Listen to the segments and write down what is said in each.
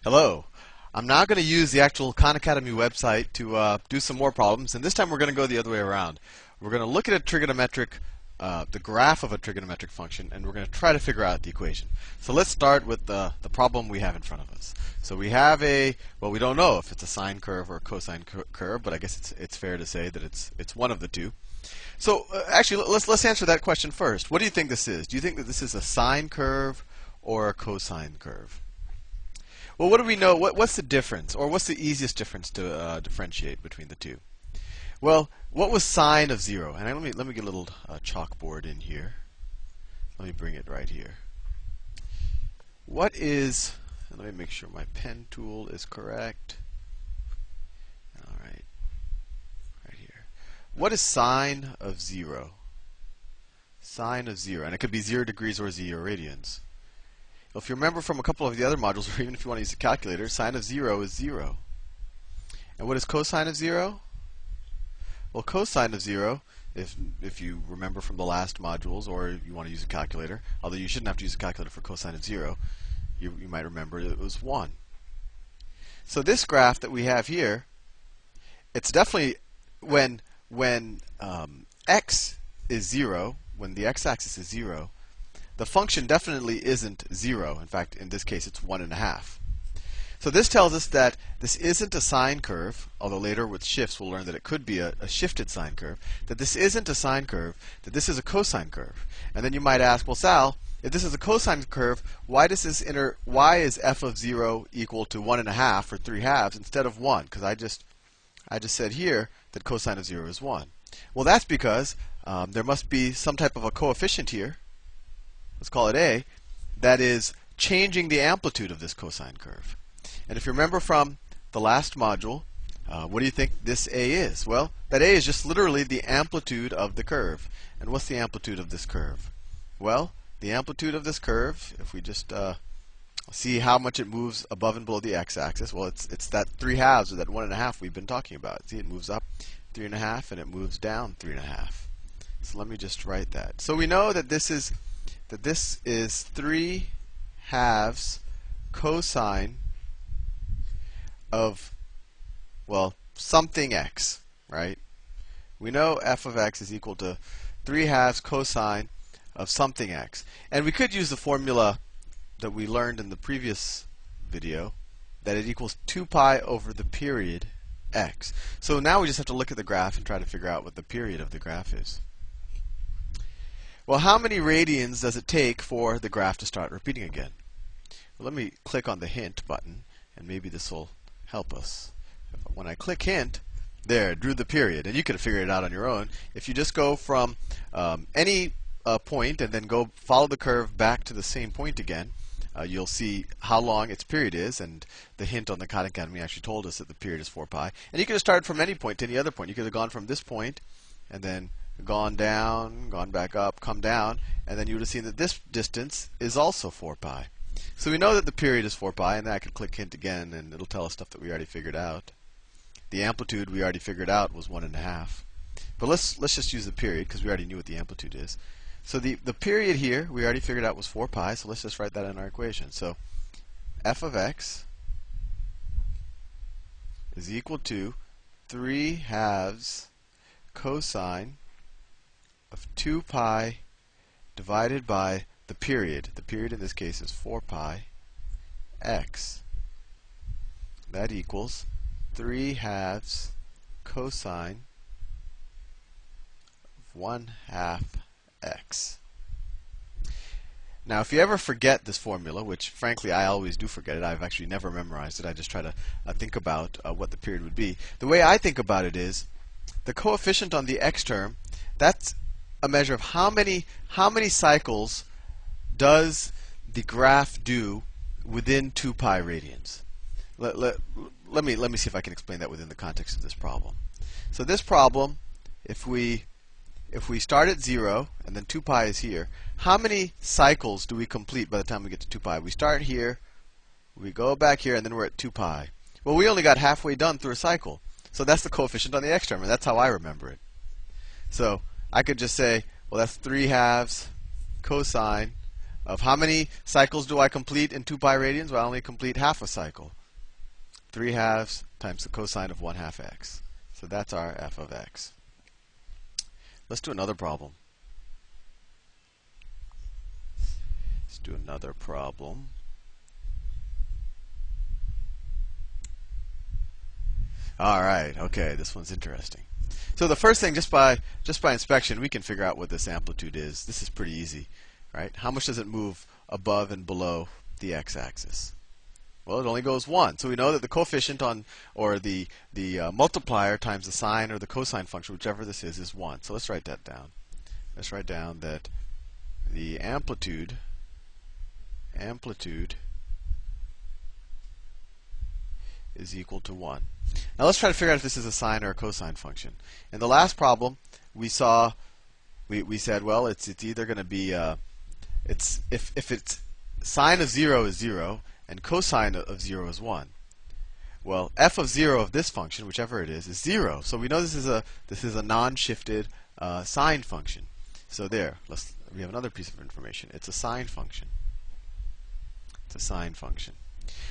Hello. I'm now going to use the actual Khan Academy website to do some more problems, and this time we're going to go the other way around. We're going to look at a trigonometric, the graph of a trigonometric function, and we're going to try to figure out the equation. So let's start with the problem we have in front of us. So we have well, we don't know if it's a sine curve or a cosine curve, but I guess it's fair to say that it's one of the two. So actually, let's answer that question first. What do you think this is? Do you think that this is a sine curve or a cosine curve? Well, what do we know? What's the difference, or what's the easiest difference to differentiate between the two? Well, what was sine of 0? And let me get a little chalkboard in here. Let me bring it right here. What is? Let me make sure my pen tool is correct. All right, right here. What is sine of 0? Sine of 0, and it could be 0 degrees or 0 radians. Well, if you remember from a couple of the other modules, or even if you want to use a calculator, sine of 0 is 0. And what is cosine of 0? Well, cosine of 0, if you remember from the last modules, or you want to use a calculator, although you shouldn't have to use a calculator for cosine of 0, you might remember it was 1. So this graph that we have here, it's definitely when x is 0, when the x-axis is 0, the function definitely isn't 0. In fact, in this case, it's 1.5. So this tells us that this isn't a sine curve, although later with shifts we'll learn that it could be a shifted sine curve, that this isn't a sine curve, that this is a cosine curve. And then you might ask, well, Sal, if this is a cosine curve, why is f of 0 equal to 1.5 or 3/2 instead of 1? Because I just said here that cosine of 0 is 1. Well, that's because there must be some type of a coefficient here, let's call it a, that is changing the amplitude of this cosine curve. And if you remember from the last module, what do you think this a is? Well, that a is just literally the amplitude of the curve. And what's the amplitude of this curve? Well, the amplitude of this curve, if we just see how much it moves above and below the x-axis, well, it's that 3/2 or that 1.5 we've been talking about. See, it moves up 3.5 and it moves down 3.5. So let me just write that. So we know that this is 3/2 cosine of, well, something x, right? We know f of x is equal to 3/2 cosine of something x. And we could use the formula that we learned in the previous video, that it equals 2 pi over the period x. So now we just have to look at the graph and try to figure out what the period of the graph is. Well, how many radians does it take for the graph to start repeating again? Well, let me click on the hint button, and maybe this will help us. When I click hint, there, it drew the period. And you could have figured it out on your own. If you just go from any point and then go follow the curve back to the same point again, you'll see how long its period is. And the hint on the Khan Academy actually told us that the period is 4 pi. And you could have started from any point to any other point. You could have gone from this point and then gone down, gone back up, come down, and then you would have seen that this distance is also 4 pi. So we know that the period is 4 pi, and then I can click hint again, and it'll tell us stuff that we already figured out. The amplitude we already figured out was 1.5. But let's just use the period, because we already knew what the amplitude is. So the period here, we already figured out was 4 pi, so let's just write that in our equation. So f of x is equal to 3/2 cosine of 2 pi divided by the period. The period in this case is 4 pi x. That equals 3/2 cosine of 1/2 x. Now, if you ever forget this formula, which frankly I always do forget it, I've actually never memorized it, I just try to think about what the period would be. The way I think about it is, the coefficient on the x term, that's a measure of how many cycles does the graph do within 2 pi radians. Let me see if I can explain that within the context of this problem. So this problem, if we start at 0 and then 2 pi is here, how many cycles do we complete by the time we get to 2 pi? We start here, we go back here, and then we're at 2 pi. Well, we only got halfway done through a cycle. So that's the coefficient on the x term, and that's how I remember it. So I could just say, well, that's 3/2 cosine of how many cycles do I complete in 2 pi radians? Well, I only complete half a cycle. 3/2 times the cosine of 1/2 x. So that's our f of x. Let's do another problem. All right, okay, this one's interesting. So the first thing, just by inspection, we can figure out what this amplitude is. This is pretty easy, right? How much does it move above and below the x-axis? Well, it only goes 1. So we know that the coefficient on, or the multiplier times the sine or the cosine function, whichever this is 1. So let's write that down. Let's write down that the amplitude is equal to 1. Now let's try to figure out if this is a sine or a cosine function. In the last problem, we said, well, it's either going to be if it's sine of 0 is 0 and cosine of 0 is 1. Well, f of 0 of this function, whichever it is 0. So we know this is a non-shifted sine function. So there, we have another piece of information. It's a sine function. It's a sine function.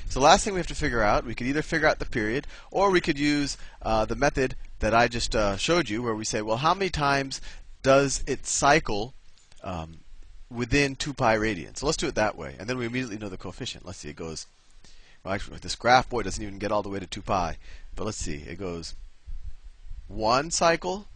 So the last thing we have to figure out, we could either figure out the period, or we could use the method that I just showed you, where we say, well, how many times does it cycle within 2 pi radians? So let's do it that way, and then we immediately know the coefficient. Let's see, it goes, well, actually, with this graph, boy, it doesn't even get all the way to 2 pi. But let's see, it goes 1 cycle,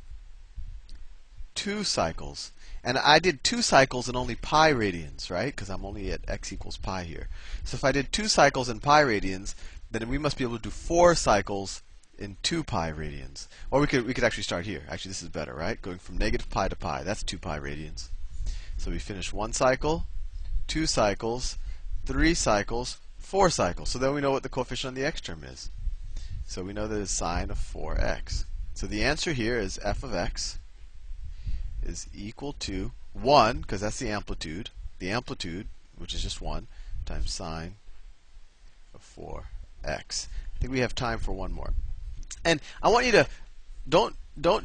2 cycles. And I did 2 cycles in only pi radians, right? Because I'm only at x equals pi here. So if I did 2 cycles in pi radians, then we must be able to do 4 cycles in 2 pi radians. Or we could actually start here. Actually, this is better, right? Going from negative pi to pi. That's 2 pi radians. So we finish 1 cycle, 2 cycles, 3 cycles, 4 cycles. So then we know what the coefficient on the x term is. So we know that it's sine of 4x. So the answer here is f of x is equal to 1, because that's the amplitude, which is just 1, times sine of 4x. I think we have time for one more. And I want you to, don't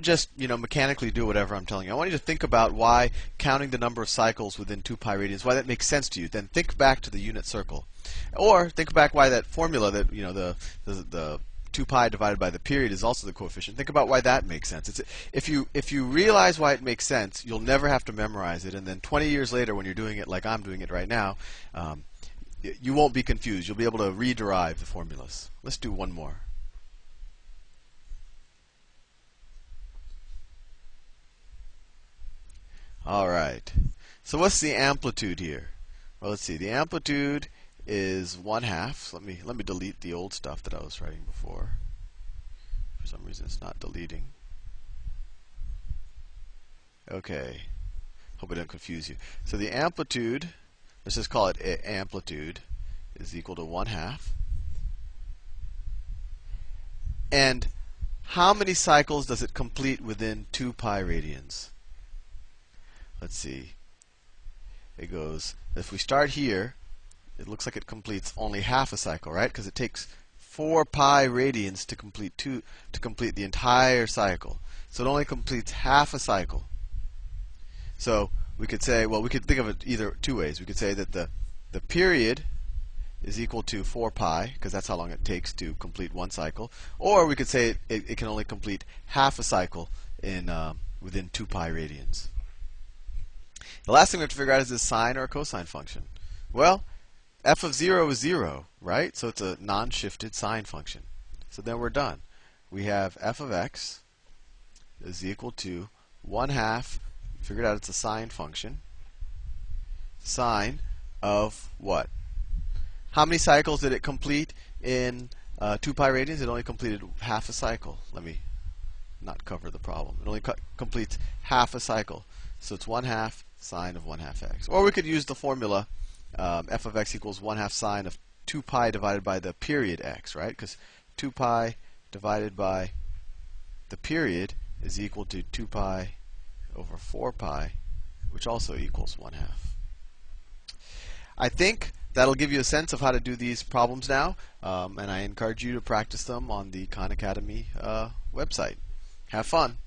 just mechanically do whatever I'm telling you. I want you to think about why counting the number of cycles within 2 pi radians, why that makes sense to you. Then think back to the unit circle. Or think back why that formula that, the 2 pi divided by the period is also the coefficient. Think about why that makes sense. If you realize why it makes sense, you'll never have to memorize it. And then 20 years later, when you're doing it like I'm doing it right now, you won't be confused. You'll be able to rederive the formulas. Let's do one more. All right. So what's the amplitude here? Well, let's see. The amplitude is 1/2. So let me delete the old stuff that I was writing before. For some reason, it's not deleting. Okay. Hope I don't confuse you. So the amplitude, let's just call it amplitude, is equal to 1/2. And how many cycles does it complete within 2 pi radians? Let's see. It goes, if we start here, it looks like it completes only half a cycle, right? Because it takes 4 pi radians to complete the entire cycle. So it only completes half a cycle. So we could say, well, we could think of it either two ways. We could say that the period is equal to 4 pi, because that's how long it takes to complete one cycle. Or we could say it can only complete half a cycle in within 2 pi radians. The last thing we have to figure out is this sine or a cosine function. Well, f of 0 is 0, right? So it's a non-shifted sine function. So then we're done. We have f of x is equal to 1/2. Figured out it's a sine function. Sine of what? How many cycles did it complete in 2 pi radians? It only completed half a cycle. Let me not cover the problem. It only completes half a cycle. So it's 1/2 sine of 1/2 x. Or we could use the formula f of x equals 1/2 sine of 2 pi divided by the period x, right? Because 2 pi divided by the period is equal to 2 pi over 4 pi, which also equals 1/2. I think that'll give you a sense of how to do these problems now, and I encourage you to practice them on the Khan Academy website. Have fun.